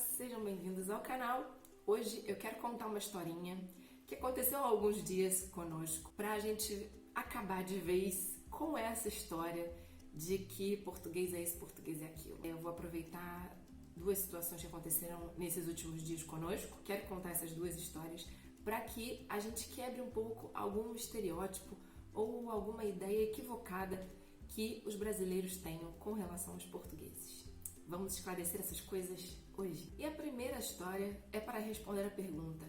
sejam bem-vindos ao canal. Hoje eu quero contar uma historinha que aconteceu há alguns dias conosco para a gente acabar de vez com essa história de que português é isso, português é aquilo. Eu vou aproveitar duas situações que aconteceram nesses últimos dias conosco. Quero contar essas duas histórias para que a gente quebre um pouco algum estereótipo ou alguma ideia equivocada que os brasileiros tenham com relação aos portugueses. Vamos esclarecer essas coisas hoje. E a primeira história é para responder a pergunta: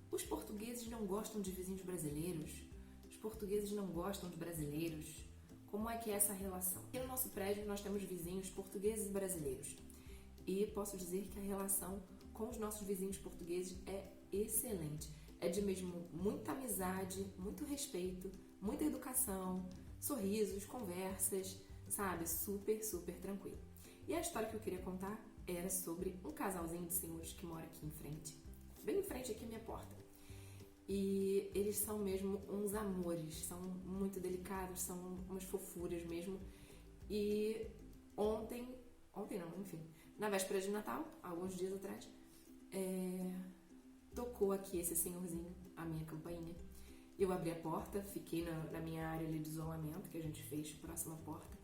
os portugueses não gostam de vizinhos brasileiros? Os portugueses não gostam de brasileiros? Como é que é essa relação? Aqui no nosso prédio nós temos vizinhos portugueses e brasileiros. E posso dizer que a relação com os nossos vizinhos portugueses é excelente. É de mesmo muita amizade, muito respeito, muita educação, sorrisos, conversas, sabe? Super, super tranquilo. E a história que eu queria contar era sobre um casalzinho de senhores que mora aqui em frente. Bem em frente aqui à minha porta. E eles são mesmo uns amores, são muito delicados, são umas fofuras mesmo. E ontem não, enfim, na véspera de Natal, alguns dias atrás, tocou aqui esse senhorzinho, a minha campainha. Eu abri a porta, fiquei na minha área ali de isolamento, que a gente fez próxima à porta.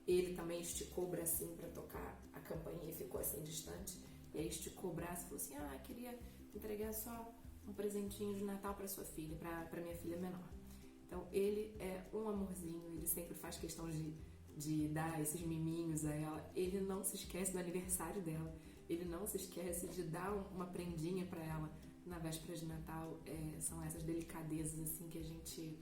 Ele também esticou o bracinho para tocar a campainha e ficou assim distante. E aí esticou o braço e falou assim: queria entregar só um presentinho de Natal para sua filha, para minha filha menor. Então ele é um amorzinho, ele sempre faz questão de dar esses miminhos a ela. Ele não se esquece do aniversário dela, ele não se esquece de dar uma prendinha para ela na véspera de Natal. São essas delicadezas assim que a gente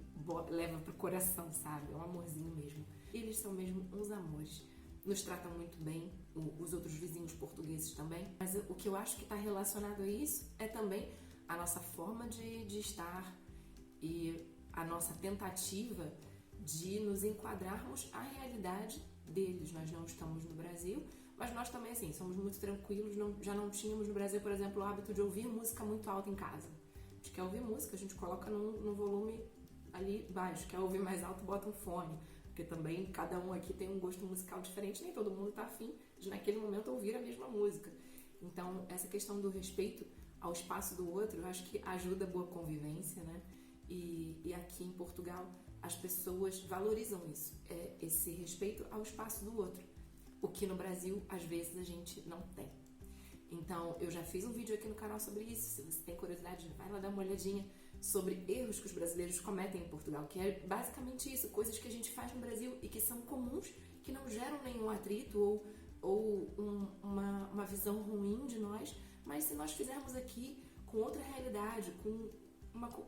leva pro coração, sabe? É um amorzinho mesmo. Eles são mesmo uns amores. Nos tratam muito bem, os outros vizinhos portugueses também. Mas o que eu acho que está relacionado a isso é também a nossa forma de estar e a nossa tentativa de nos enquadrarmos à realidade deles. Nós não estamos no Brasil, mas nós também, assim, somos muito tranquilos. Já não tínhamos no Brasil, por exemplo, o hábito de ouvir música muito alta em casa. A gente quer ouvir música, a gente coloca no volume ali baixo. Quer ouvir mais alto, bota um fone. Porque também cada um aqui tem um gosto musical diferente, nem todo mundo está afim de naquele momento ouvir a mesma música. Então essa questão do respeito ao espaço do outro, eu acho que ajuda a boa convivência, né? E aqui em Portugal as pessoas valorizam isso, esse respeito ao espaço do outro, o que no Brasil às vezes a gente não tem. Então eu já fiz um vídeo aqui no canal sobre isso. Se você tem curiosidade, vai lá dar uma olhadinha sobre erros que os brasileiros cometem em Portugal, que é basicamente isso, coisas que a gente faz no Brasil e que são comuns, que não geram nenhum atrito ou uma visão ruim de nós, mas se nós fizermos aqui com outra realidade, com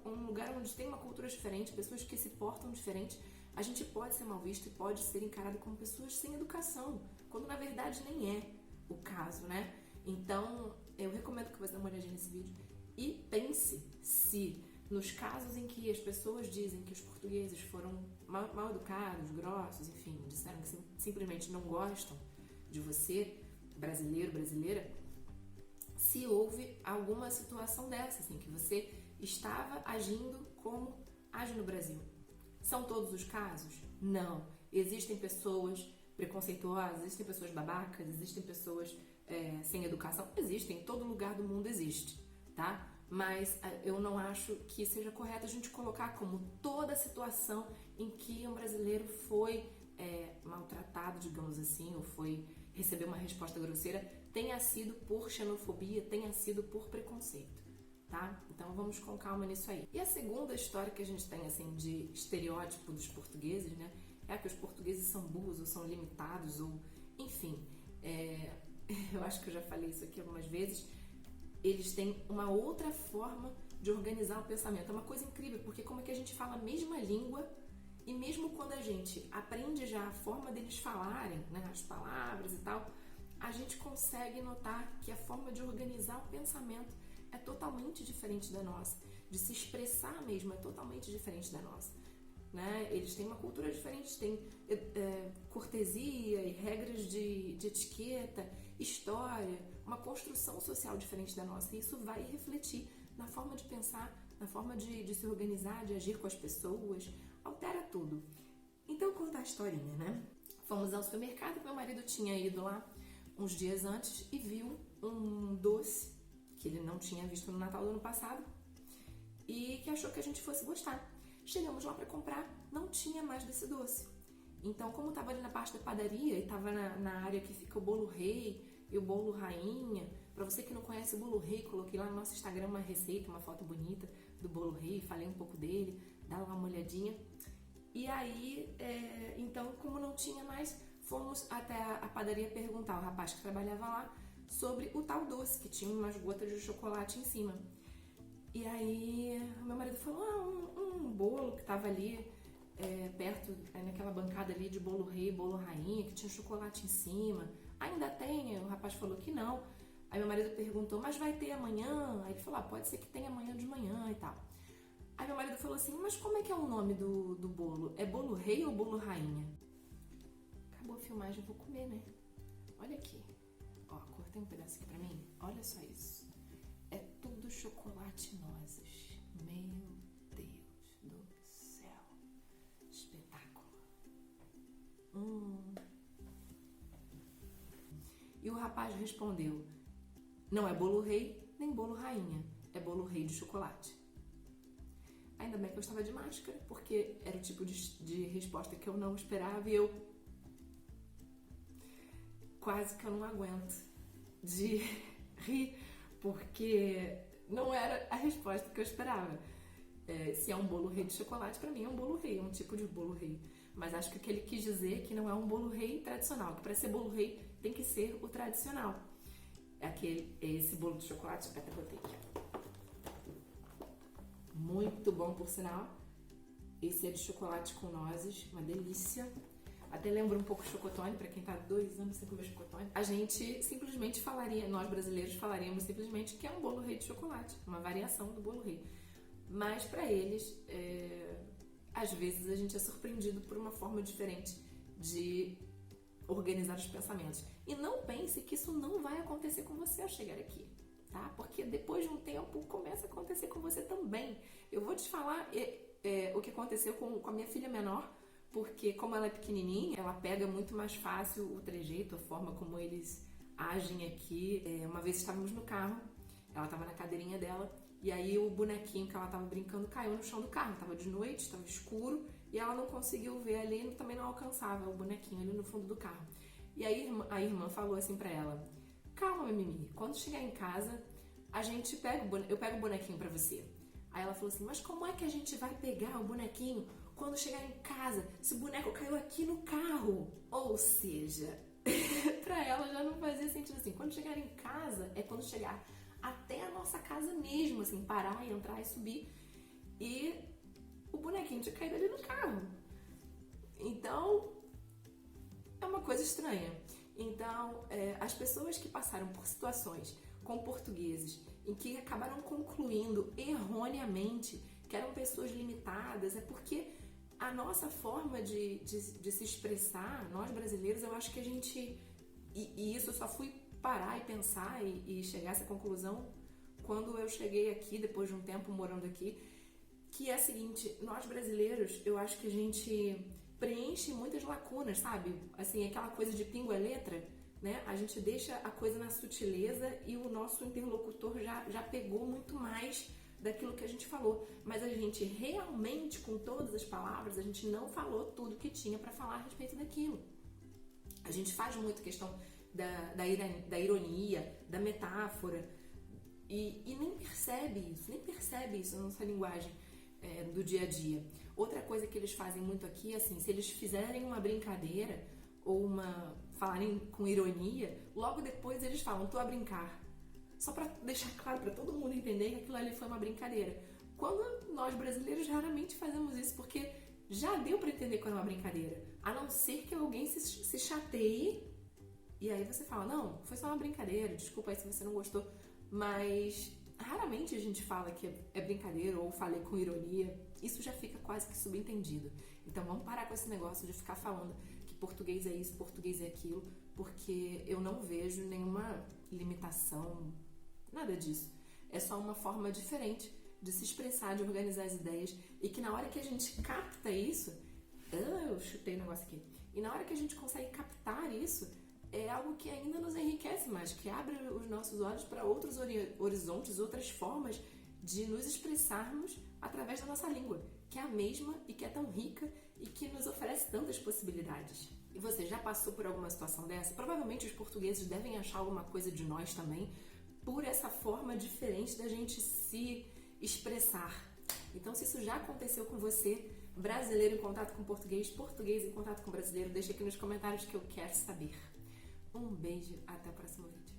um lugar onde tem uma cultura diferente, pessoas que se portam diferente, a gente pode ser mal visto e pode ser encarado como pessoas sem educação, quando na verdade nem é o caso, né? Então eu recomendo que você dê uma olhadinha nesse vídeo e pense se nos casos em que as pessoas dizem que os portugueses foram mal educados, grossos, enfim, disseram que simplesmente não gostam de você, brasileiro, brasileira, se houve alguma situação dessa, assim, que você estava agindo como age no Brasil. São todos os casos? Não. Existem pessoas preconceituosas, existem pessoas babacas, existem pessoas sem educação. Existem, em todo lugar do mundo existe, tá? Mas eu não acho que seja correto a gente colocar como toda a situação em que um brasileiro foi maltratado, digamos assim, ou recebeu uma resposta grosseira, tenha sido por xenofobia, tenha sido por preconceito, tá? Então vamos com calma nisso aí. E a segunda história que a gente tem, assim, de estereótipo dos portugueses, né, é que os portugueses são burros ou são limitados, ou enfim, eu acho que eu já falei isso aqui algumas vezes. Eles têm uma outra forma de organizar o pensamento. É uma coisa incrível, porque como é que a gente fala a mesma língua e mesmo quando a gente aprende já a forma deles falarem, né, as palavras e tal, a gente consegue notar que a forma de organizar o pensamento é totalmente diferente da nossa. De se expressar mesmo é totalmente diferente da nossa. Né? Eles têm uma cultura diferente, têm cortesia e regras de etiqueta, história, uma construção social diferente da nossa. E isso vai refletir na forma de pensar, na forma de se organizar, de agir com as pessoas, altera tudo. Então, contar a historinha, né? Fomos ao supermercado, meu marido tinha ido lá uns dias antes e viu um doce que ele não tinha visto no Natal do ano passado e que achou que a gente fosse gostar. Chegamos lá para comprar, não tinha mais desse doce. Então, como estava ali na parte da padaria e estava na área que fica o bolo rei e o bolo rainha, para você que não conhece o bolo rei, coloquei lá no nosso Instagram uma receita, uma foto bonita do bolo rei, falei um pouco dele, dá lá uma olhadinha. E aí, então, como não tinha mais, fomos até a padaria perguntar ao rapaz que trabalhava lá sobre o tal doce, que tinha umas gotas de chocolate em cima. E aí, meu marido falou, um bolo que tava ali perto, naquela bancada ali de bolo rei, bolo rainha, que tinha chocolate em cima. Ainda tem? O rapaz falou que não. Aí meu marido perguntou, mas vai ter amanhã? Aí ele falou, pode ser que tenha amanhã de manhã e tal. Aí meu marido falou assim, mas como é que é o nome do bolo? É bolo rei ou bolo rainha? Acabou a filmagem, eu vou comer, né? Olha aqui. Ó, cortei um pedaço aqui pra mim. Olha só isso. É tudo chocolate nozes. Meu Deus do céu. Espetáculo. E o rapaz respondeu, não é bolo rei nem bolo rainha. É bolo rei de chocolate. Ainda bem que eu estava de máscara, porque era o tipo de resposta que eu não esperava e eu quase que eu não aguento de rir, porque não era a resposta que eu esperava. Se é um bolo rei de chocolate, pra mim é um bolo rei, é um tipo de bolo rei. Mas acho que o que ele quis dizer é que não é um bolo rei tradicional, que para ser bolo rei tem que ser o tradicional. Esse bolo de chocolate, até botei aqui, muito bom por sinal. Esse é de chocolate com nozes, uma delícia. Até lembra um pouco o chocotone, para quem tá 2 anos sem comer chocotone. A gente simplesmente falaria, nós brasileiros falaríamos simplesmente que é um bolo rei de chocolate, uma variação do bolo rei. Mas para eles, às vezes a gente é surpreendido por uma forma diferente de organizar os pensamentos. E não pense que isso não vai acontecer com você ao chegar aqui, tá? Porque depois de um tempo começa a acontecer com você também. Eu vou te falar o que aconteceu com a minha filha menor, porque como ela é pequenininha, ela pega muito mais fácil o trejeito, a forma como eles agem aqui. Uma vez estávamos no carro, ela estava na cadeirinha dela, e aí o bonequinho que ela estava brincando caiu no chão do carro. Estava de noite, estava escuro, e ela não conseguiu ver ali, também não alcançava o bonequinho ali no fundo do carro. E aí a irmã falou assim pra ela, calma, Mimi, quando chegar em casa, eu pego o bonequinho pra você. Aí ela falou assim, mas como é que a gente vai pegar o bonequinho quando chegar em casa, se o boneco caiu aqui no carro? Ou seja, pra ela já não fazia sentido assim. Quando chegar em casa, é quando chegar até a nossa casa mesmo, assim, parar e entrar e subir. E o bonequinho tinha caído ali no carro. Então, é uma coisa estranha. Então, as pessoas que passaram por situações com portugueses em que acabaram concluindo erroneamente que eram pessoas limitadas, é porque a nossa forma de se expressar, nós brasileiros, eu acho que a gente... E isso eu só fui parar e pensar e chegar a essa conclusão quando eu cheguei aqui, depois de um tempo morando aqui, que é a seguinte, nós brasileiros, eu acho que a gente preenche muitas lacunas, sabe? Assim, aquela coisa de pingo é letra, né? A gente deixa a coisa na sutileza e o nosso interlocutor já pegou muito mais daquilo que a gente falou, mas a gente realmente, com todas as palavras, a gente não falou tudo que tinha para falar a respeito daquilo. A gente faz muito questão da ironia, da metáfora, e nem percebe isso na nossa linguagem do dia a dia. Outra coisa que eles fazem muito aqui é assim, se eles fizerem uma brincadeira ou falarem com ironia, logo depois eles falam, tô a brincar. Só para deixar claro para todo mundo entender que aquilo ali foi uma brincadeira. Quando nós brasileiros raramente fazemos isso, porque já deu para entender quando é uma brincadeira. A não ser que alguém se chateie e aí você fala, não, foi só uma brincadeira, desculpa aí se você não gostou. Mas raramente a gente fala que é brincadeira ou falei com ironia. Isso já fica quase que subentendido. Então vamos parar com esse negócio de ficar falando que português é isso, português é aquilo, porque eu não vejo nenhuma limitação, nada disso. É só uma forma diferente de se expressar, de organizar as ideias, e que na hora que a gente capta isso, eu chutei o negócio aqui, e na hora que a gente consegue captar isso, é algo que ainda nos enriquece mais, que abre os nossos olhos para outros horizontes, outras formas de nos expressarmos através da nossa língua, que é a mesma e que é tão rica e que nos oferece tantas possibilidades. E você já passou por alguma situação dessa? Provavelmente os portugueses devem achar alguma coisa de nós também por essa forma diferente da gente se expressar. Então, se isso já aconteceu com você, brasileiro em contato com português, português em contato com brasileiro, deixa aqui nos comentários que eu quero saber. Um beijo, até o próximo vídeo.